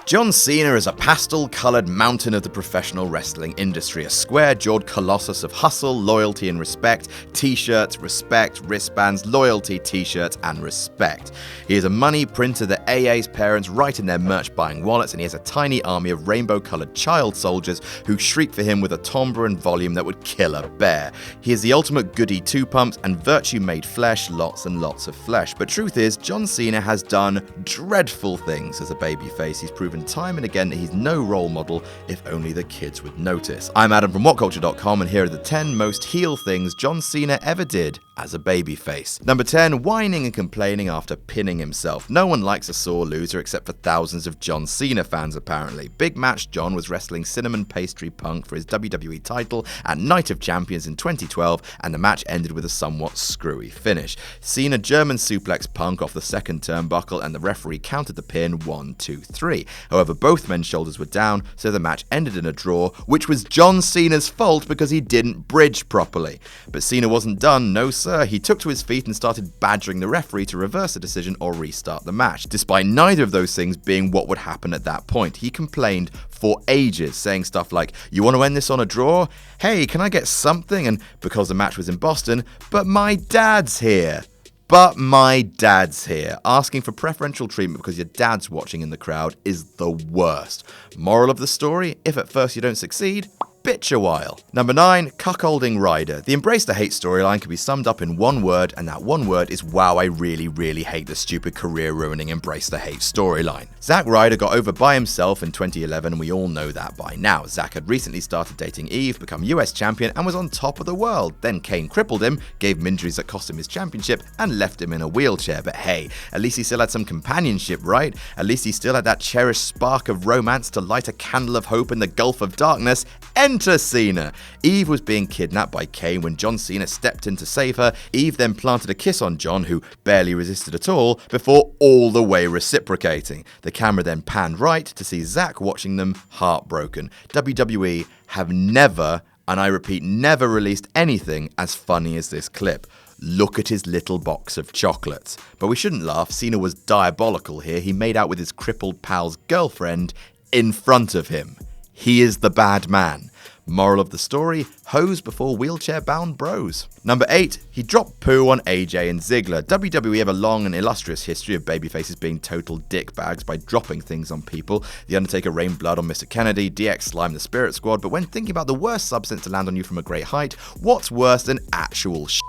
John Cena is a pastel-coloured mountain of the professional wrestling industry, a square-jawed colossus of hustle, loyalty and respect, t-shirts, respect, wristbands, loyalty, t-shirts and respect. He is a money printer that AA's parents write in their merch-buying wallets, and he has a tiny army of rainbow-coloured child soldiers who shriek for him with a timbre and volume that would kill a bear. He is the ultimate goody two-pumps and virtue-made flesh, lots and lots of flesh. But truth is, John Cena has done dreadful things as a babyface. He's proven time and again that he's no role model, if only the kids would notice. I'm Adam from WhatCulture.com, and here are the 10 most heel things John Cena ever did as a babyface. Number 10, whining and complaining after pinning himself. No one likes a sore loser except for thousands of John Cena fans apparently. Big Match John was wrestling Cinnamon Pastry Punk for his WWE title at Night of Champions in 2012, and the match ended with a somewhat screwy finish. Cena German suplex Punk off the second turnbuckle, and the referee counted the pin 1, 2, 3. However, both men's shoulders were down, so the match ended in a draw, which was John Cena's fault because he didn't bridge properly. But Cena wasn't done, no sir. He took to his feet and started badgering the referee to reverse the decision or restart the match, despite neither of those things being what would happen at that point. He complained for ages, saying stuff like, "You want to end this on a draw? Hey, can I get something?" And because the match was in Boston, "But my dad's here." But my dad's here. Asking for preferential treatment because your dad's watching in the crowd is the worst. Moral of the story, if at first you don't succeed, bitch a while. Number 9, cuckolding Ryder. The Embrace the Hate storyline can be summed up in one word, and that one word is wow, I really, really hate the stupid career-ruining Embrace the Hate storyline. Zack Ryder got over by himself in 2011, and we all know that by now. Zack had recently started dating Eve, become US champion, and was on top of the world. Then Kane crippled him, gave him injuries that cost him his championship, and left him in a wheelchair. But hey, at least he still had some companionship, right? At least he still had that cherished spark of romance to light a candle of hope in the gulf of darkness. Enter Cena. Eve was being kidnapped by Kane when John Cena stepped in to save her. Eve then planted a kiss on John, who barely resisted at all, before all the way reciprocating. The camera then panned right to see Zack watching them, heartbroken. WWE have never, and I repeat, never released anything as funny as this clip. Look at his little box of chocolates. But we shouldn't laugh, Cena was diabolical here. He made out with his crippled pal's girlfriend in front of him. He is the bad man. Moral of the story, hose before wheelchair-bound bros. Number 8, he dropped poo on AJ and Ziggler. WWE have a long and illustrious history of babyfaces being total dickbags by dropping things on people. The Undertaker rained blood on Mr. Kennedy, DX slimed the Spirit Squad, but when thinking about the worst substance to land on you from a great height, what's worse than actual shit?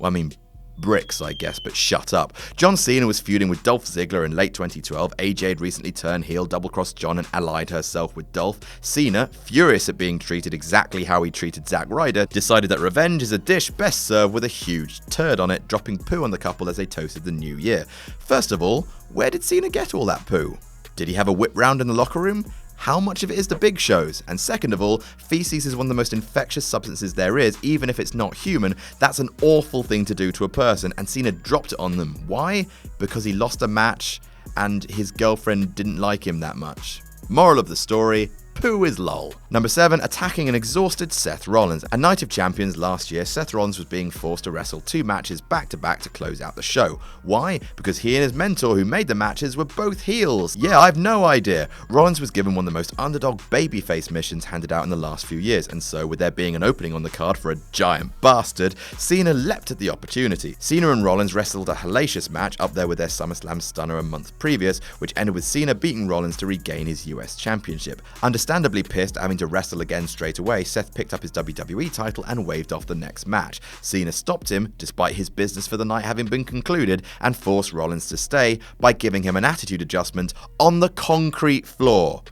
Well, I mean, bricks, I guess, but shut up. John Cena was feuding with Dolph Ziggler in late 2012. AJ had recently turned heel, double-crossed John and allied herself with Dolph. Cena, furious at being treated exactly how he treated Zack Ryder, decided that revenge is a dish best served with a huge turd on it, dropping poo on the couple as they toasted the new year. First of all, where did Cena get all that poo? Did he have a whip round in the locker room? How much of it is the Big Show's? And second of all, feces is one of the most infectious substances there is, even if it's not human. That's an awful thing to do to a person, and Cena dropped it on them. Why? Because he lost a match and his girlfriend didn't like him that much. Moral of the story, poo is lol. Number 7, attacking an exhausted Seth Rollins. At Night of Champions last year, Seth Rollins was being forced to wrestle 2 matches back-to-back to close out the show. Why? Because he and his mentor who made the matches were both heels. Yeah, I've no idea. Rollins was given one of the most underdog babyface missions handed out in the last few years, and so with there being an opening on the card for a giant bastard, Cena leapt at the opportunity. Cena and Rollins wrestled a hellacious match up there with their SummerSlam stunner a month previous, which ended with Cena beating Rollins to regain his US championship. Understandably pissed at having to wrestle again straight away, Seth picked up his WWE title and waved off the next match. Cena stopped him, despite his business for the night having been concluded, and forced Rollins to stay by giving him an attitude adjustment on the concrete floor.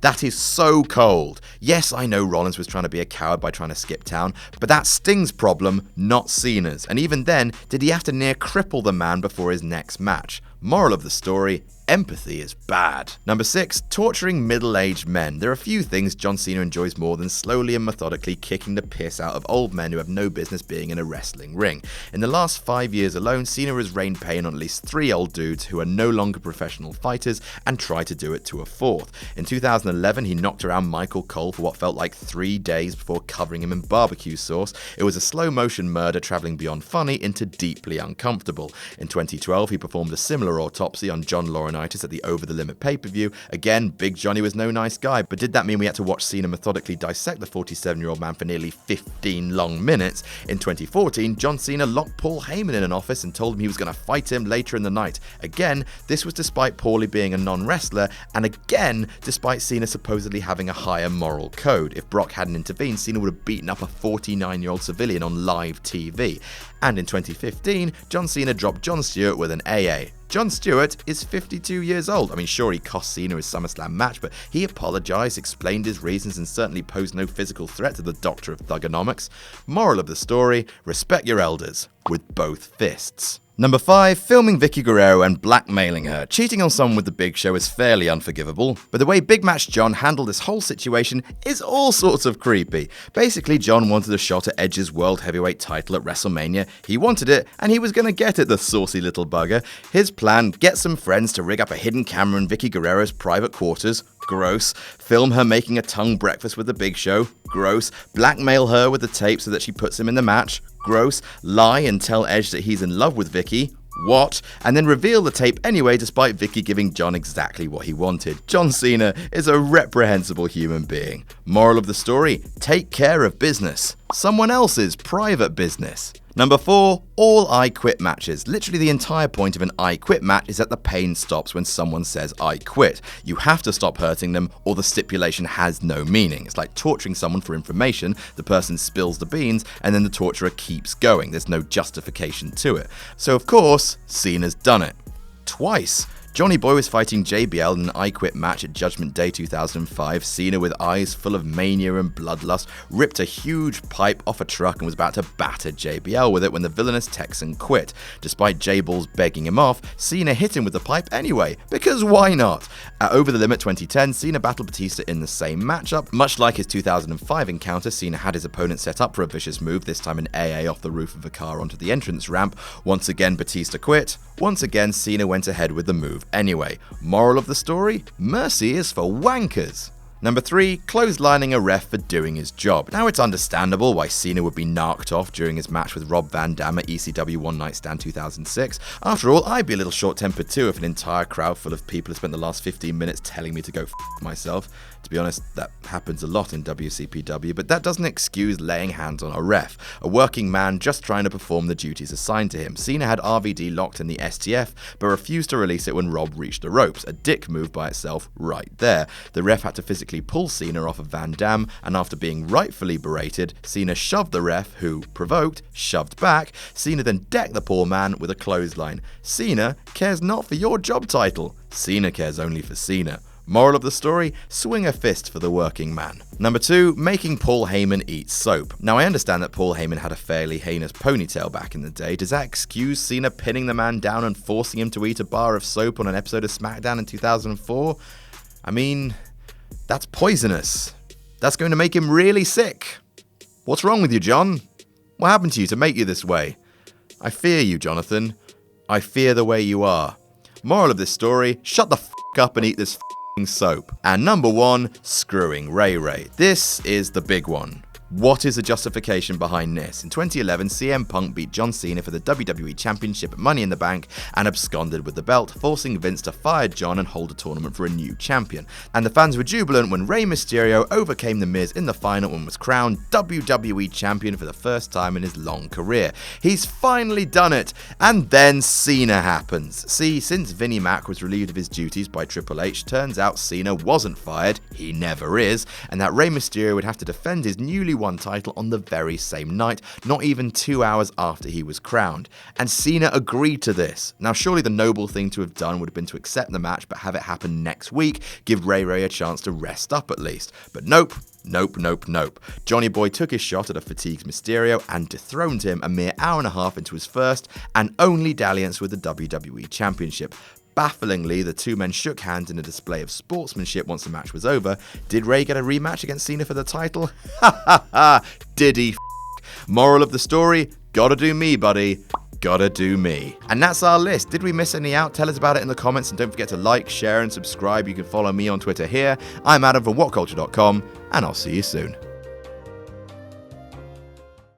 That is so cold. Yes, I know Rollins was trying to be a coward by trying to skip town, but that's Sting's problem, not Cena's. And even then, did he have to near cripple the man before his next match? Moral of the story, empathy is bad. Number 6, torturing middle-aged men. There are few things John Cena enjoys more than slowly and methodically kicking the piss out of old men who have no business being in a wrestling ring. In the last 5 years alone, Cena has rained pain on at least 3 old dudes who are no longer professional fighters and try to do it to a 4th. In 2011, he knocked around Michael Cole for what felt like 3 days before covering him in barbecue sauce. It was a slow-motion murder traveling beyond funny into deeply uncomfortable. In 2012, he performed a similar autopsy on John Laurinaitis tendonitis at the Over the Limit pay-per-view. Again, Big Johnny was no nice guy, but did that mean we had to watch Cena methodically dissect the 47-year-old man for nearly 15 long minutes? In 2014, John Cena locked Paul Heyman in an office and told him he was going to fight him later in the night. Again, this was despite Paulie being a non-wrestler, and again, despite Cena supposedly having a higher moral code. If Brock hadn't intervened, Cena would have beaten up a 49-year-old civilian on live TV. And in 2015, John Cena dropped Jon Stewart with an AA. Jon Stewart is 52 years old. I mean, sure, he cost Cena his SummerSlam match, but he apologized, explained his reasons, and certainly posed no physical threat to the Doctor of Thugonomics. Moral of the story, respect your elders with both fists. Number 5, filming Vicky Guerrero and blackmailing her. Cheating on someone with the Big Show is fairly unforgivable, but the way Big Match John handled this whole situation is all sorts of creepy. Basically, John wanted a shot at Edge's World Heavyweight title at WrestleMania. He wanted it, and he was gonna get it, the saucy little bugger. His plan, get some friends to rig up a hidden camera in Vicky Guerrero's private quarters. Gross. Film her making a tongue breakfast with the Big Show. Gross. Blackmail her with the tape so that she puts him in the match. Gross. Lie and tell Edge that he's in love with Vicky. What? And then reveal the tape anyway, despite Vicky giving John exactly what he wanted. John Cena is a reprehensible human being. Moral of the story, take care of business. Someone else's private business. Number 4, all I quit matches. Literally the entire point of an I quit match is that the pain stops when someone says I quit. You have to stop hurting them or the stipulation has no meaning. It's like torturing someone for information. The person spills the beans and then the torturer keeps going. There's no justification to it. So of course, Cena's done it. Twice. Johnny Boy was fighting JBL in an I Quit match at Judgment Day 2005. Cena, with eyes full of mania and bloodlust, ripped a huge pipe off a truck and was about to batter JBL with it when the villainous Texan quit. Despite J-Balls begging him off, Cena hit him with the pipe anyway, because why not? At Over the Limit 2010, Cena battled Batista in the same matchup. Much like his 2005 encounter, Cena had his opponent set up for a vicious move, this time an AA off the roof of a car onto the entrance ramp. Once again, Batista quit. Once again, Cena went ahead with the move anyway. Moral of the story? Mercy is for wankers. Number 3, clotheslining a ref for doing his job. Now, it's understandable why Cena would be narked off during his match with Rob Van Dam at ECW One Night Stand 2006. After all, I'd be a little short-tempered too if an entire crowd full of people had spent the last 15 minutes telling me to go f*** myself. To be honest, that happens a lot in WCPW, but that doesn't excuse laying hands on a ref, a working man just trying to perform the duties assigned to him. Cena had RVD locked in the STF, but refused to release it when Rob reached the ropes. A dick move by itself right there. The ref had to physically pull Cena off of Van Dam, and after being rightfully berated, Cena shoved the ref, who, provoked, shoved back. Cena then decked the poor man with a clothesline. Cena cares not for your job title. Cena cares only for Cena. Moral of the story, swing a fist for the working man. Number 2, making Paul Heyman eat soap. Now, I understand that Paul Heyman had a fairly heinous ponytail back in the day. Does that excuse Cena pinning the man down and forcing him to eat a bar of soap on an episode of SmackDown in 2004? I mean, that's poisonous. That's going to make him really sick. What's wrong with you, John? What happened to you to make you this way? I fear you, Jonathan. I fear the way you are. Moral of this story, shut the f*** up and eat this soap. And number 1, screwing Ray Ray. This is the big one. What is the justification behind this? In 2011, CM Punk beat John Cena for the WWE Championship at Money in the Bank and absconded with the belt, forcing Vince to fire John and hold a tournament for a new champion. And the fans were jubilant when Rey Mysterio overcame The Miz in the final and was crowned WWE Champion for the first time in his long career. He's finally done it! And then Cena happens. See, since Vinnie Mac was relieved of his duties by Triple H, turns out Cena wasn't fired, he never is, and that Rey Mysterio would have to defend his newly won title on the very same night, not even 2 hours after he was crowned. And Cena agreed to this. Now, surely the noble thing to have done would have been to accept the match but have it happen next week, give Ray Ray a chance to rest up at least. But nope. Nope. Johnny Boy took his shot at a fatigued Mysterio and dethroned him a mere hour and a half into his first and only dalliance with the WWE Championship. Bafflingly, the two men shook hands in a display of sportsmanship once the match was over. Did Ray get a rematch against Cena for the title? Ha ha ha! Did he? Moral of the story, gotta do me, buddy. Gotta do me. And that's our list. Did we miss any out? Tell us about it in the comments, and don't forget to like, share, and subscribe. You can follow me on Twitter here. I'm Adam from WhatCulture.com, and I'll see you soon.